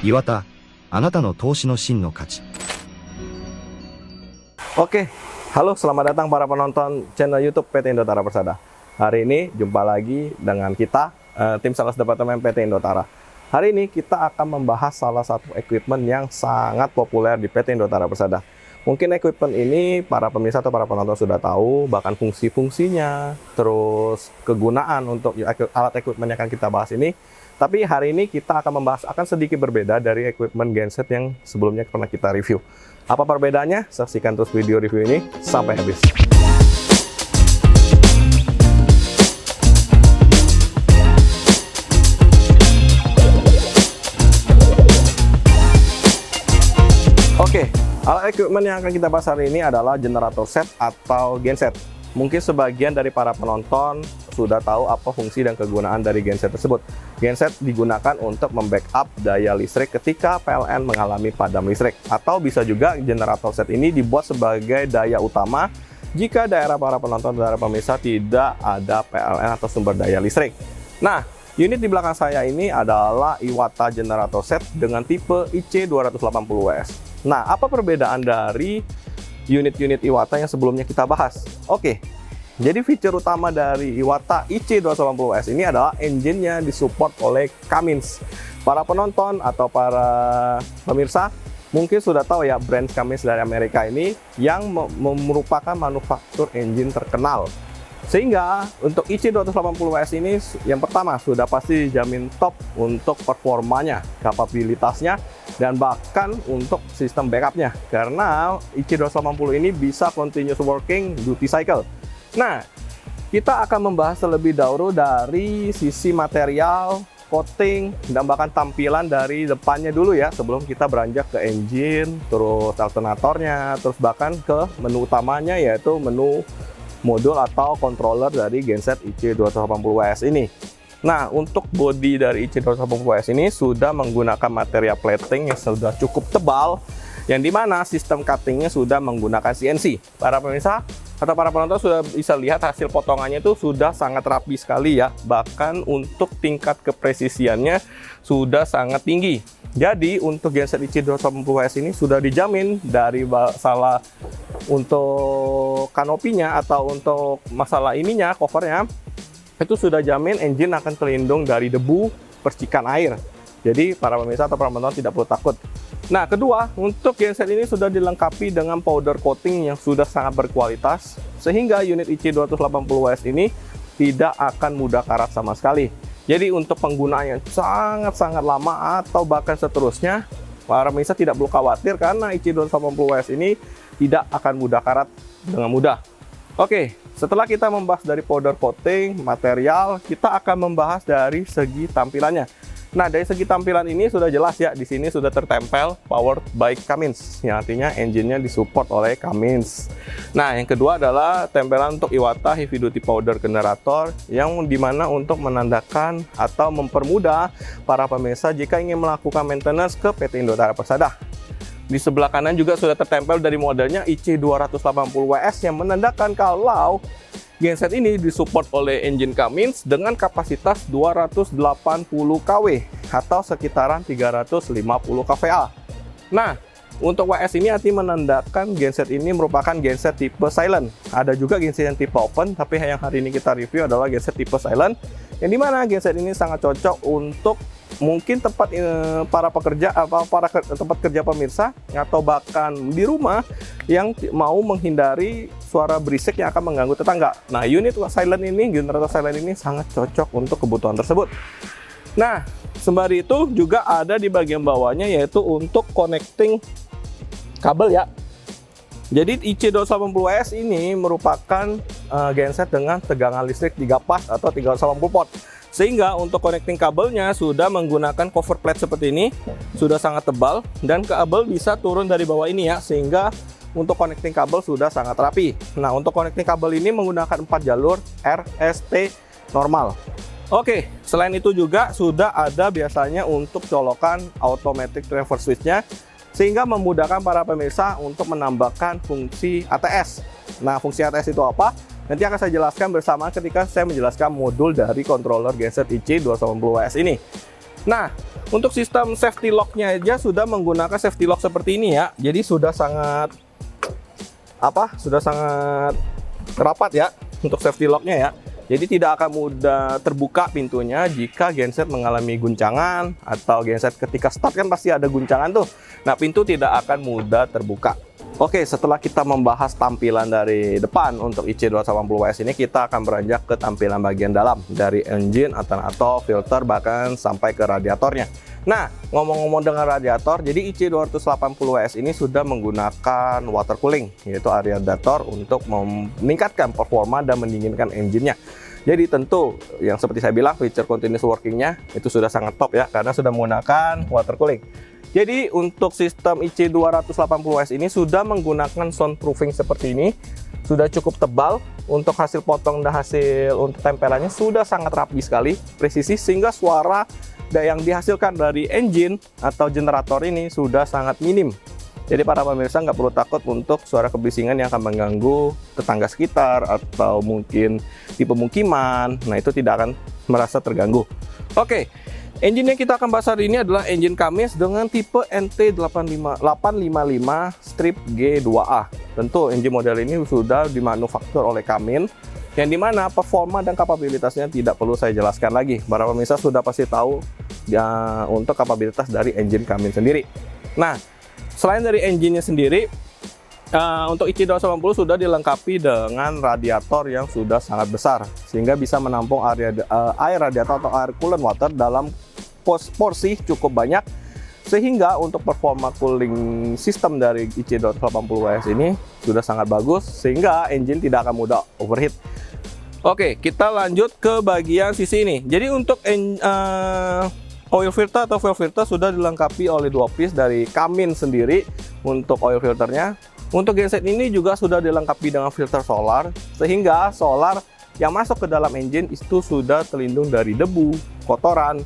岩田、あなたの投資の真の価値。 Oke, halo selamat datang para penonton channel YouTube PT Indotara Persada. Hari ini jumpa lagi dengan kita, tim sales departemen PT Indotara. Hari ini kita akan membahas salah satu equipment yang sangat populer di PT Indotara Persada. Mungkin equipment ini para pemirsa atau para penonton sudah tahu, bahkan fungsi-fungsinya, terus kegunaan untuk alat equipment yang akan kita bahas ini. Tapi hari ini kita akan membahas akan sedikit berbeda dari equipment genset yang sebelumnya pernah kita review. Apa perbedaannya? Saksikan terus video review ini sampai habis. Oke, alat equipment yang akan kita bahas hari ini adalah generator set atau genset. Mungkin sebagian dari para penonton sudah tahu apa fungsi dan kegunaan dari genset tersebut. Genset digunakan untuk membackup daya listrik ketika PLN mengalami padam listrik. Atau bisa juga generator set ini dibuat sebagai daya utama jika daerah para penonton, daerah pemirsa tidak ada PLN atau sumber daya listrik. Nah, unit di belakang saya ini adalah Iwata generator set dengan tipe IC280WS. Nah, apa perbedaan dari unit-unit Iwata yang sebelumnya kita bahas? Oke, jadi fitur utama dari Iwata IC280WS ini adalah engine-nya disupport oleh Cummins. Para penonton atau para pemirsa mungkin sudah tahu ya, brand Cummins dari Amerika ini yang merupakan manufaktur engine terkenal. Sehingga untuk IC280WS ini yang pertama sudah pasti dijamin top untuk performanya, kapabilitasnya, dan bahkan untuk sistem backupnya. Karena IC280 ini bisa continuous working duty cycle. Nah, kita akan membahas terlebih dahulu dari sisi material, coating, dan bahkan tampilan dari depannya dulu ya, sebelum kita beranjak ke engine, terus alternatornya, terus bahkan ke menu utamanya yaitu menu modul atau controller dari genset IC280WS ini. Nah, untuk bodi dari IC280WS ini sudah menggunakan material plating yang sudah cukup tebal, yang dimana sistem cuttingnya sudah menggunakan CNC. Para pemirsa atau para penonton sudah bisa lihat hasil potongannya itu sudah sangat rapi sekali ya. Bahkan untuk tingkat kepresisiannya sudah sangat tinggi. Jadi untuk genset IC280WS ini sudah dijamin dari masalah untuk kanopinya atau untuk masalah ininya, covernya, itu sudah jamin engine akan terlindung dari debu, percikan air. Jadi para pemirsa atau para penonton tidak perlu takut. Nah, kedua, untuk genset ini sudah dilengkapi dengan powder coating yang sudah sangat berkualitas, sehingga unit IC280WS ini tidak akan mudah karat sama sekali. Jadi untuk penggunaan yang sangat-sangat lama atau bahkan seterusnya, para pemirsa tidak perlu khawatir karena IC280WS ini tidak akan mudah karat dengan mudah. Oke, setelah kita membahas dari powder coating, material, kita akan membahas dari segi tampilannya. Nah, dari segi tampilan ini sudah jelas ya, di sini sudah tertempel powered by Cummins, yang artinya engine-nya disupport oleh Cummins. Nah, yang kedua adalah tempelan untuk Iwata Heavy Duty Powder Generator, yang dimana untuk menandakan atau mempermudah para pemirsa jika ingin melakukan maintenance ke PT Indotara Persada. Di sebelah kanan juga sudah tertempel dari modelnya IC280WS yang menandakan kalau genset ini disupport oleh engine Cummins dengan kapasitas 280 kW atau sekitaran 350 kVA. Nah, untuk WS ini artinya menandakan genset ini merupakan genset tipe silent. Ada juga genset yang tipe open, tapi yang hari ini kita review adalah genset tipe silent, yang dimana genset ini sangat cocok untuk mungkin tempat para pekerja atau tempat kerja pemirsa atau bahkan di rumah yang mau menghindari suara berisik yang akan mengganggu tetangga. Nah, unit silent ini, generator silent ini sangat cocok untuk kebutuhan tersebut. Nah, sembari itu juga ada di bagian bawahnya yaitu untuk connecting kabel ya. Jadi IC280WS ini merupakan genset dengan tegangan listrik 3 pas atau 380 volt. Sehingga untuk connecting kabelnya sudah menggunakan cover plate seperti ini, sudah sangat tebal dan kabel bisa turun dari bawah ini ya, sehingga untuk connecting kabel sudah sangat rapi. Nah, untuk connecting kabel ini menggunakan 4 jalur RST normal. Oke, selain itu juga sudah ada biasanya untuk colokan automatic reverse switch-nya, sehingga memudahkan para pemirsa untuk menambahkan fungsi ATS. Nah, fungsi ATS itu apa? Nanti akan saya jelaskan bersama ketika saya menjelaskan modul dari controller genset IC280WS ini. Nah, untuk sistem safety lock-nya aja sudah menggunakan safety lock seperti ini ya. Jadi sudah sangat rapat ya untuk safety lock-nya ya. Jadi tidak akan mudah terbuka pintunya jika genset mengalami guncangan, atau genset ketika start kan pasti ada guncangan tuh. Nah, pintu tidak akan mudah terbuka. Oke, setelah kita membahas tampilan dari depan untuk IC280WS ini, kita akan beranjak ke tampilan bagian dalam dari engine, alternator, filter, bahkan sampai ke radiatornya. Nah, ngomong-ngomong dengan radiator, jadi IC280WS ini sudah menggunakan water cooling, yaitu radiator untuk meningkatkan performa dan mendinginkan engine-nya. Jadi tentu yang seperti saya bilang, feature continuous working-nya itu sudah sangat top ya, karena sudah menggunakan water cooling. Jadi untuk sistem IC280WS ini sudah menggunakan soundproofing seperti ini, sudah cukup tebal. Untuk hasil potong dan hasil untuk tempelannya sudah sangat rapi sekali, presisi, sehingga suara yang dihasilkan dari engine atau generator ini sudah sangat minim. Jadi para pemirsa nggak perlu takut untuk suara kebisingan yang akan mengganggu tetangga sekitar atau mungkin di pemukiman. Nah, itu tidak akan merasa terganggu. Oke. Engine yang kita akan bahas hari ini adalah engine Cummins dengan tipe NT855 strip G2A. Tentu engine model ini sudah dimanufaktur oleh Cummins, yang dimana performa dan kapabilitasnya tidak perlu saya jelaskan lagi. Para pemirsa sudah pasti tahu ya, untuk kapabilitas dari engine Cummins sendiri. Nah, selain dari engine-nya sendiri, untuk IC280 sudah dilengkapi dengan radiator yang sudah sangat besar, sehingga bisa menampung air radiator atau air coolant water dalam porsi cukup banyak, sehingga untuk performa cooling system dari IC280WS ini sudah sangat bagus, sehingga engine tidak akan mudah overheat. Oke, kita lanjut ke bagian sisi ini. Jadi untuk oil filter atau fuel filter sudah dilengkapi oleh 2 piece dari Cummins sendiri untuk oil filternya. Untuk genset ini juga sudah dilengkapi dengan filter solar, sehingga solar yang masuk ke dalam engine itu sudah terlindung dari debu, kotoran,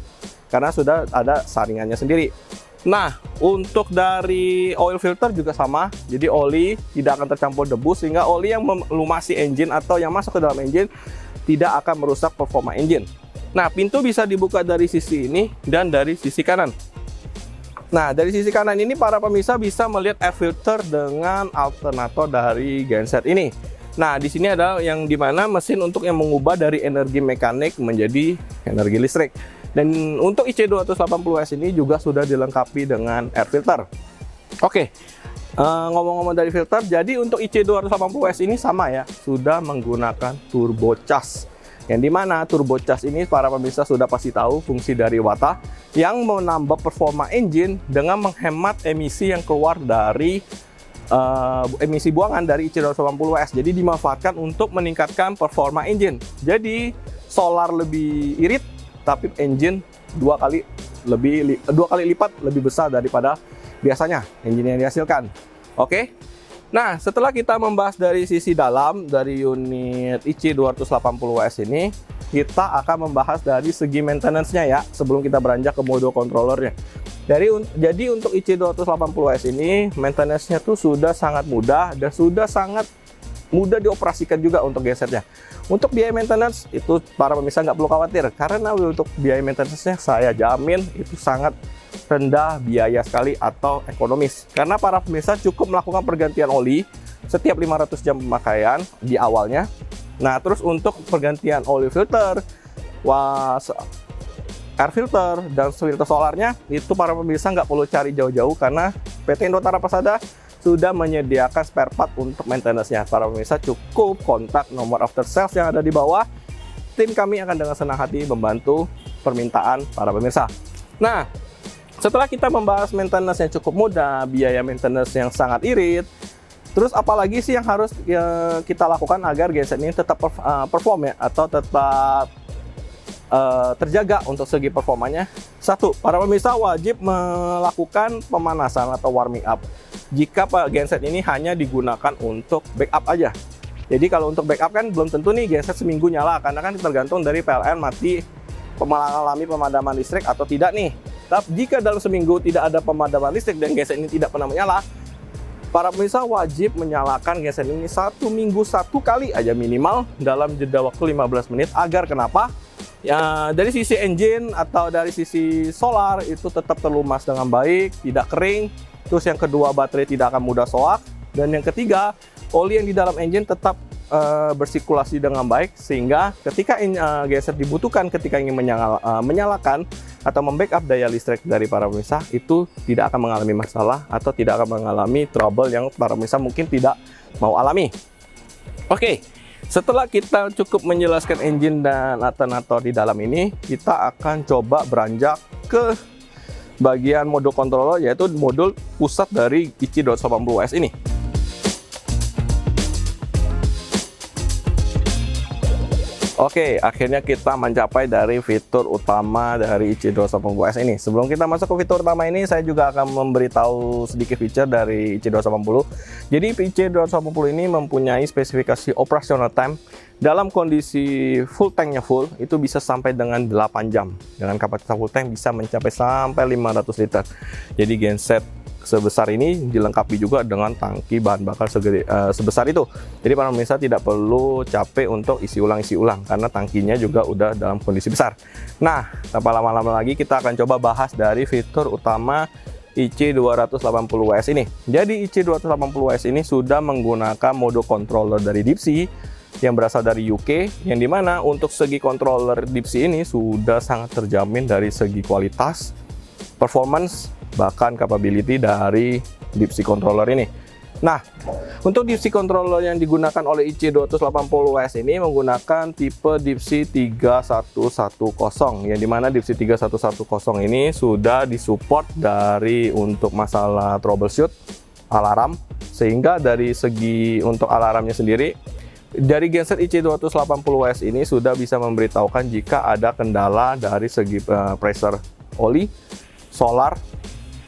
karena sudah ada saringannya sendiri. Nah, untuk dari oil filter juga sama, jadi oli tidak akan tercampur debu, sehingga oli yang melumasi engine atau yang masuk ke dalam engine tidak akan merusak performa engine. Nah, pintu bisa dibuka dari sisi ini dan dari sisi kanan. Nah, dari sisi kanan ini para pemirsa bisa melihat air filter dengan alternator dari genset ini. Nah, di sini adalah yang dimana mesin untuk yang mengubah dari energi mekanik menjadi energi listrik. Dan untuk IC280WS ini juga sudah dilengkapi dengan air filter. Oke, ngomong-ngomong dari filter, jadi untuk IC280WS ini sama ya, sudah menggunakan turbo charge. Yang dimana turbo charge ini para pemirsa sudah pasti tahu fungsi dari WATA yang menambah performa engine dengan menghemat emisi yang keluar dari emisi buangan dari IC280WS. Jadi dimanfaatkan untuk meningkatkan performa engine. Jadi solar lebih irit, tapi engine dua kali lipat lebih besar daripada biasanya engine yang dihasilkan. Oke. Nah, setelah kita membahas dari sisi dalam dari unit IC280WS ini, kita akan membahas dari segi maintenance-nya ya, sebelum kita beranjak ke mode controllernya. Jadi untuk IC280WS ini, maintenance-nya tuh sudah sangat mudah dan sudah sangat mudah dioperasikan juga untuk gensetnya. Untuk biaya maintenance itu para pemirsa nggak perlu khawatir, karena untuk biaya maintenance-nya saya jamin itu sangat rendah biaya sekali atau ekonomis. Karena para pemirsa cukup melakukan pergantian oli setiap 500 jam pemakaian di awalnya. Nah, terus untuk pergantian oli filter, air filter, dan filter solarnya itu para pemirsa nggak perlu cari jauh-jauh, karena PT Indotara Persada sudah menyediakan spare part untuk maintenance-nya. Para pemirsa cukup kontak nomor after sales yang ada di bawah. Tim kami akan dengan senang hati membantu permintaan para pemirsa. Nah, setelah kita membahas maintenance yang cukup mudah, biaya maintenance yang sangat irit, terus apalagi sih yang harus kita lakukan agar genset ini tetap perform ya, atau tetap terjaga untuk segi performanya? Satu, para pemirsa wajib melakukan pemanasan atau warming up jika genset ini hanya digunakan untuk backup aja. Jadi kalau untuk backup kan belum tentu nih genset seminggu nyala, karena kan tergantung dari PLN mati mengalami pemadaman listrik atau tidak nih. Tapi jika dalam seminggu tidak ada pemadaman listrik dan genset ini tidak pernah menyala, para pemirsa wajib menyalakan genset ini 1 minggu 1 kali aja minimal dalam jeda waktu 15 menit. Agar kenapa? Ya, dari sisi engine atau dari sisi solar itu tetap terlumas dengan baik, tidak kering. Terus yang kedua, baterai tidak akan mudah soak. Dan yang ketiga, oli yang di dalam engine tetap bersirkulasi dengan baik, sehingga ketika genset dibutuhkan ketika ingin menyalakan atau membackup daya listrik dari para pemirsa, itu tidak akan mengalami masalah atau tidak akan mengalami trouble yang para pemirsa mungkin tidak mau alami. Oke, setelah kita cukup menjelaskan engine dan alternator di dalam ini, kita akan coba beranjak ke bagian modul controller, yaitu modul pusat dari IC280S ini. Oke, akhirnya kita mencapai dari fitur utama dari IC280S ini. Sebelum kita masuk ke fitur utama ini, saya juga akan memberitahu sedikit feature dari IC280. Jadi IC280 ini mempunyai spesifikasi operational time dalam kondisi full tanknya full, itu bisa sampai dengan 8 jam. Dengan kapasitas full tank bisa mencapai sampai 500 liter. Jadi genset sebesar ini dilengkapi juga dengan tangki bahan bakar sebesar itu. Jadi para pemirsa tidak perlu capek untuk isi ulang karena tangkinya juga udah dalam kondisi besar. Nah, tanpa lama-lama lagi kita akan coba bahas dari fitur utama IC280S ini. Jadi IC280S ini sudah menggunakan mode controller dari Deep Sea yang berasal dari UK, yang dimana untuk segi controller Deep Sea ini sudah sangat terjamin dari segi kualitas, performance, bahkan capability dari Deep Sea controller ini. Nah, untuk Deep Sea controller yang digunakan oleh IC280S ini menggunakan tipe Deep Sea 3110, yang dimana Deep Sea 3110 ini sudah disupport dari untuk masalah troubleshoot alarm, sehingga dari segi untuk alarmnya sendiri dari genset IC280S ini sudah bisa memberitahukan jika ada kendala dari segi pressure oli, solar,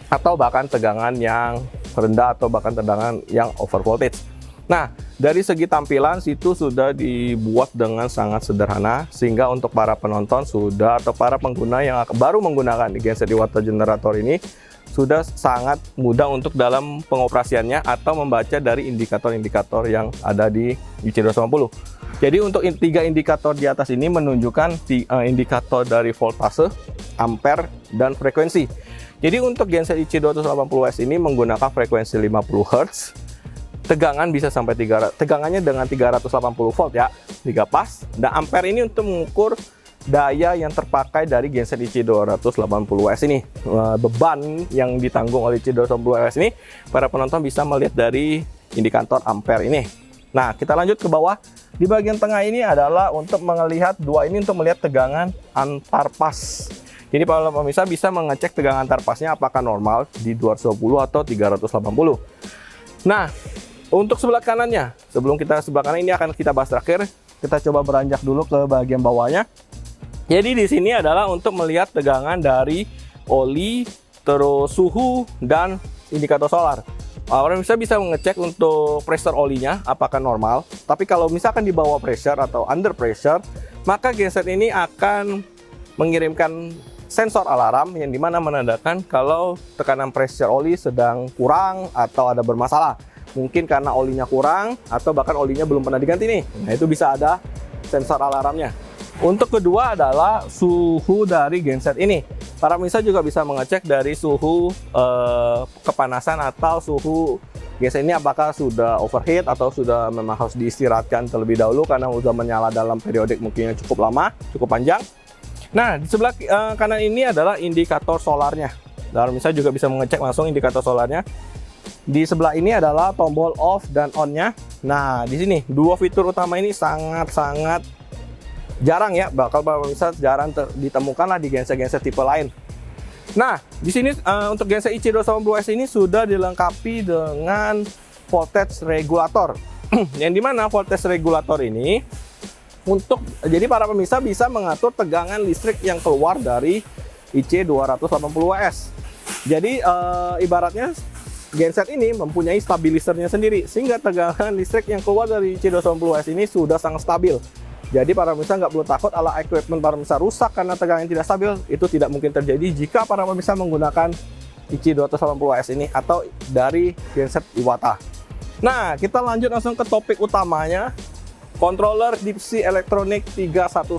atau bahkan tegangan yang rendah atau bahkan tegangan yang over voltage. Nah, dari segi tampilan situ sudah dibuat dengan sangat sederhana, sehingga untuk para penonton sudah atau para pengguna yang baru menggunakan genset di water generator ini sudah sangat mudah untuk dalam pengoperasiannya atau membaca dari indikator-indikator yang ada di IC280. Jadi untuk 3 indikator di atas ini menunjukkan indikator dari voltase, ampere, dan frekuensi. Jadi untuk genset IC280S ini menggunakan frekuensi 50 Hz, tegangan bisa sampai tegangannya dengan 380 volt ya, 3 pas. Dan ampere ini untuk mengukur daya yang terpakai dari genset IC280S ini. Beban yang ditanggung oleh IC280S ini, para penonton bisa melihat dari indikator ampere ini. Nah, kita lanjut ke bawah. Di bagian tengah ini adalah untuk melihat untuk melihat tegangan antar pas. Jadi para pemirsa bisa mengecek tegangan antar pasnya apakah normal di 220 atau 380. Nah, untuk sebelah kanannya, sebelum kita sebelah kanan ini akan kita bahas terakhir, kita coba beranjak dulu ke bagian bawahnya. Jadi di sini adalah untuk melihat tegangan dari oli, terus suhu, dan indikator solar. Orang bisa mengecek untuk pressure olinya apakah normal. Tapi kalau misalkan di bawah pressure atau under pressure, maka genset ini akan mengirimkan sensor alarm yang dimana menandakan kalau tekanan pressure oli sedang kurang atau ada bermasalah. Mungkin karena olinya kurang atau bahkan olinya belum pernah diganti nih. Nah, itu bisa ada sensor alarmnya. Untuk kedua adalah suhu dari genset ini. Para pemirsa juga bisa mengecek dari suhu kepanasan atau suhu genset ini apakah sudah overheat atau sudah memang harus diistirahatkan terlebih dahulu karena sudah menyala dalam periodik mungkin yang cukup lama, cukup panjang. Nah, di sebelah kanan ini adalah indikator solarnya. Dan misalnya juga bisa mengecek langsung indikator solarnya. Di sebelah ini adalah tombol off dan on-nya. Nah, di sini dua fitur utama ini sangat-sangat jarang ya, bakal bisa jarang ditemukan lah di genset-genset tipe lain. Nah, di sini untuk genset IC280S ini sudah dilengkapi dengan voltage regulator. Yang dimana voltage regulator ini jadi para pemirsa bisa mengatur tegangan listrik yang keluar dari IC280S. Jadi ibaratnya genset ini mempunyai stabilisernya sendiri, sehingga tegangan listrik yang keluar dari IC280S ini sudah sangat stabil. Jadi para pemirsa nggak perlu takut ala equipment para pemirsa rusak karena tegangan yang tidak stabil. Itu tidak mungkin terjadi jika para pemirsa menggunakan IC280S ini atau dari genset Iwata. Nah, kita lanjut langsung ke topik utamanya, controller Deep Sea Electronic 3110.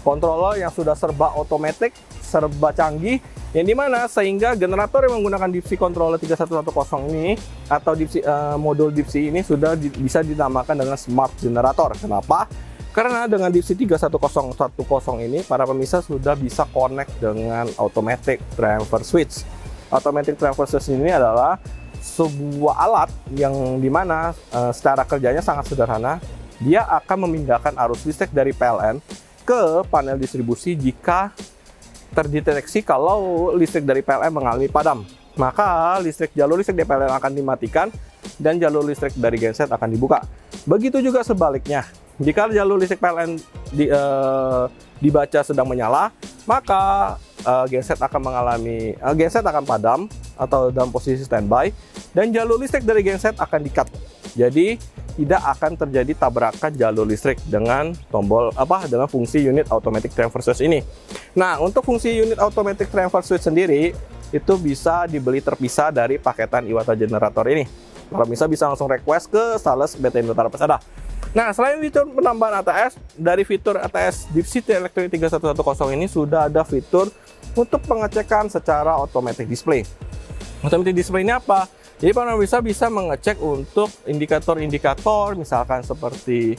controller yang sudah serba otomatis, serba canggih, yang dimana sehingga generator yang menggunakan DeepSea Controller 3110 ini atau modul DeepSea ini sudah bisa dinamakan dengan Smart Generator. Kenapa? Karena dengan DeepSea 3110 ini para pemirsa sudah bisa connect dengan Automatic Transfer Switch. Automatic Transfer Switch ini adalah sebuah alat yang dimana secara kerjanya sangat sederhana. Dia akan memindahkan arus listrik dari PLN ke panel distribusi jika terdeteksi kalau listrik dari PLN mengalami padam. Maka jalur listrik dari PLN akan dimatikan dan jalur listrik dari genset akan dibuka. Begitu juga sebaliknya. Jika jalur listrik PLN dibaca sedang menyala, maka genset akan padam atau dalam posisi standby dan jalur listrik dari genset akan di-cut. Jadi tidak akan terjadi tabrakan jalur listrik dengan dengan fungsi unit automatic transfer switch ini. Nah, untuk fungsi unit automatic transfer switch sendiri itu bisa dibeli terpisah dari paketan Iwata generator ini. Para bisa langsung request ke sales PT Indotara Persada. Nah, selain fitur penambahan ATS, dari fitur ATS DeepSea Electronic 3110 ini sudah ada fitur untuk pengecekan secara automatic display. Automatic display ini apa? Jadi para pemirsa bisa mengecek untuk indikator-indikator, misalkan seperti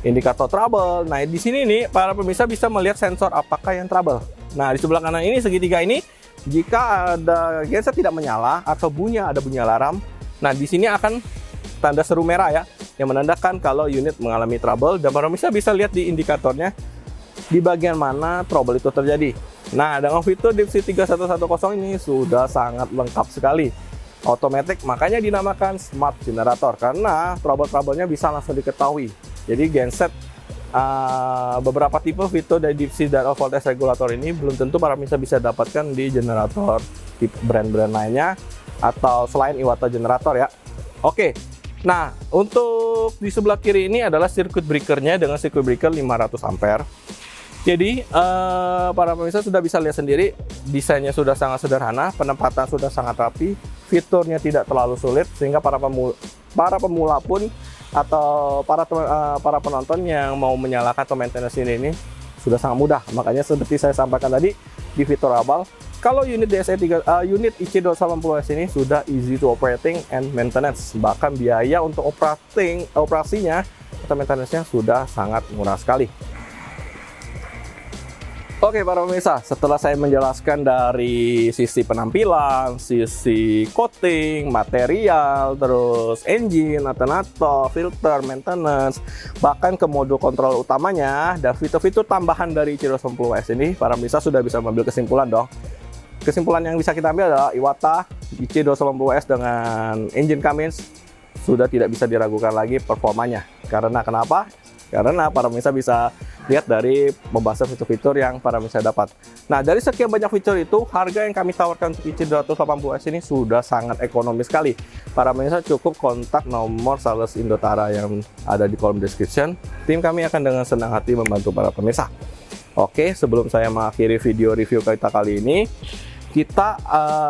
indikator trouble. Nah, di sini nih para pemirsa bisa melihat sensor apakah yang trouble. Nah, di sebelah kanan ini segitiga ini, jika ada genset tidak menyala atau ada bunyi alarm, nah di sini akan tanda seru merah ya, yang menandakan kalau unit mengalami trouble, dan para pemirsa bisa lihat di indikatornya di bagian mana trouble itu terjadi. Nah, dengan fitur DeepSea 3110 ini sudah sangat lengkap sekali. Otomatis, makanya dinamakan Smart Generator karena trouble-troublenya bisa langsung diketahui. Jadi genset beberapa tipe fitur dari DeepSea dan voltage regulator ini belum tentu para pemirsa bisa dapatkan di generator tipe brand-brand lainnya atau selain Iwata generator ya. Oke. Nah, untuk di sebelah kiri ini adalah circuit breaker-nya dengan circuit breaker 500 ampere. Jadi para pemirsa sudah bisa lihat sendiri, desainnya sudah sangat sederhana, penempatan sudah sangat rapi, fiturnya tidak terlalu sulit sehingga para pemula pun atau para penonton yang mau menyalakan atau maintenance ini sudah sangat mudah. Makanya seperti saya sampaikan tadi di fitur awal, kalau unit unit IC280S ini sudah easy to operating and maintenance, bahkan biaya untuk operasinya atau maintenance-nya sudah sangat murah sekali. Oke para pemirsa, setelah saya menjelaskan dari sisi penampilan, sisi coating, material, terus engine, alternator, filter, maintenance, bahkan ke modul kontrol utamanya dan fitur-fitur tambahan dari IC280S ini, para pemirsa sudah bisa mengambil kesimpulan dong. Kesimpulan yang bisa kita ambil adalah Iwata IC280S dengan engine Cummins sudah tidak bisa diragukan lagi performanya. Karena kenapa? Karena para pemirsa bisa lihat dari pembahasan fitur-fitur yang para pemirsa dapat. Nah, dari sekian banyak fitur itu, harga yang kami tawarkan untuk IC280S ini sudah sangat ekonomis sekali. Para pemirsa cukup kontak nomor sales Indotara yang ada di kolom description. Tim kami akan dengan senang hati membantu para pemirsa. Oke, sebelum saya mengakhiri video review kita kali ini,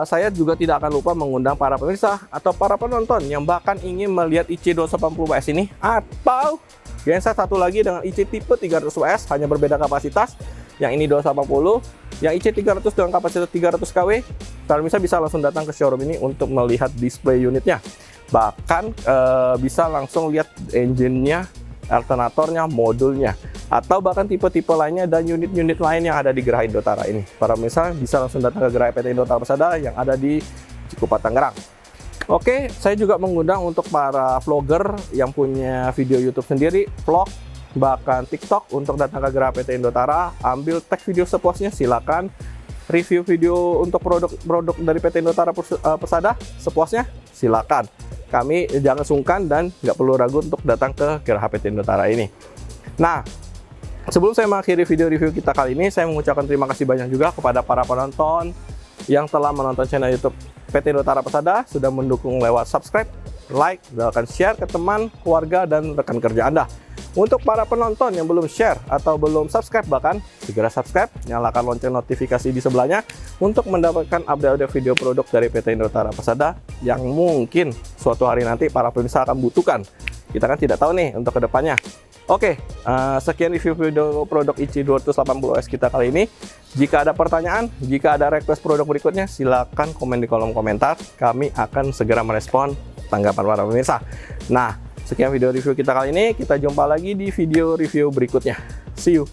saya juga tidak akan lupa mengundang para pemirsa atau para penonton yang bahkan ingin melihat IC280S ini atau genset satu lagi dengan IC tipe 300S, hanya berbeda kapasitas. Yang ini 280, yang IC 300 dengan kapasitas 300 kW. Para pemirsa bisa langsung datang ke showroom ini untuk melihat display unitnya. Bahkan bisa langsung lihat engine-nya, alternatornya, modulnya, atau bahkan tipe-tipe lainnya dan unit-unit lain yang ada di Geraha Indotara ini. Para pemirsa bisa langsung datang ke Geraha PT Indotara Persada yang ada di Cikupa, Tangerang. Oke, saya juga mengundang untuk para vlogger yang punya video YouTube sendiri, vlog, bahkan TikTok untuk datang ke Geraha PT Indotara, ambil tag video sepuasnya, silakan review video untuk produk dari PT Indotara Persada sepuasnya, silakan. Kami jangan sungkan dan nggak perlu ragu untuk datang ke Geraha PT Indotara ini. Nah, sebelum saya mengakhiri video review kita kali ini, saya mengucapkan terima kasih banyak juga kepada para penonton yang telah menonton channel YouTube PT Indotara Persada, sudah mendukung lewat subscribe, like, dan share ke teman, keluarga, dan rekan kerja Anda. Untuk para penonton yang belum share atau belum subscribe bahkan, segera subscribe, nyalakan lonceng notifikasi di sebelahnya untuk mendapatkan update video produk dari PT Indotara Persada yang mungkin suatu hari nanti para pemirsa akan butuhkan. Kita kan tidak tahu nih untuk kedepannya. Oke, sekian review video produk IC280S kita kali ini. Jika ada pertanyaan, jika ada request produk berikutnya, silakan komen di kolom komentar. Kami akan segera merespon tanggapan para pemirsa. Nah, sekian video review kita kali ini. Kita jumpa lagi di video review berikutnya. See you!